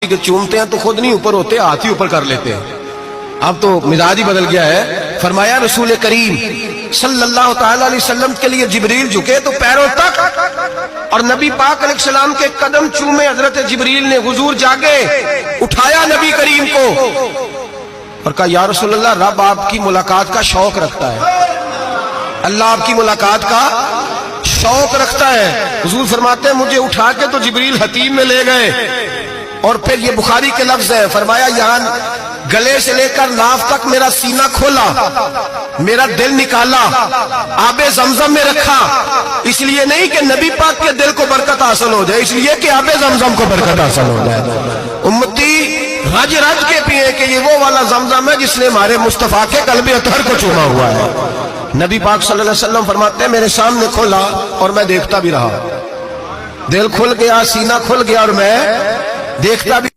کہ چومتے ہیں تو خود نہیں اوپر ہوتے، ہاتھ ہی اوپر کر لیتے ہیں۔ اب تو مزاج ہی بدل گیا ہے۔ فرمایا رسول کریم صلی اللہ تعالی علیہ وسلم کے لیے جبریل جھکے تو پیروں تک، اور نبی پاک علیہ السلام کے قدم چومے حضرت جبریل نے، حضور جاگے، اٹھایا نبی کریم کو اور کہا یا رسول اللہ، رب آپ کی ملاقات کا شوق رکھتا ہے، اللہ آپ کی ملاقات کا شوق رکھتا ہے۔ حضور فرماتے ہیں مجھے اٹھا کے تو جبریل حتیم میں لے گئے، اور پھر یہ بخاری کے لفظ ہے، فرمایا یہاں گلے سے لے کر ناف تک میرا سینہ کھولا، میرا دل نکالا، آب زمزم میں رکھا، اس لیے نہیں کہ نبی پاک کے دل کو برکت حاصل ہو جائے، اس لیے کہ آب زمزم کو برکت حاصل ہو جائے۔ امتی رج رج کے پیئے کہ یہ وہ والا زمزم ہے جس نے ہمارے مصطفیٰ کے قلب اطہر کو چوما ہوا ہے۔ نبی پاک صلی اللہ علیہ وسلم فرماتے ہیں میرے سامنے کھولا اور میں دیکھتا بھی رہا، دل کھل گیا، سینہ کھل گیا اور میں دیکھتا بھی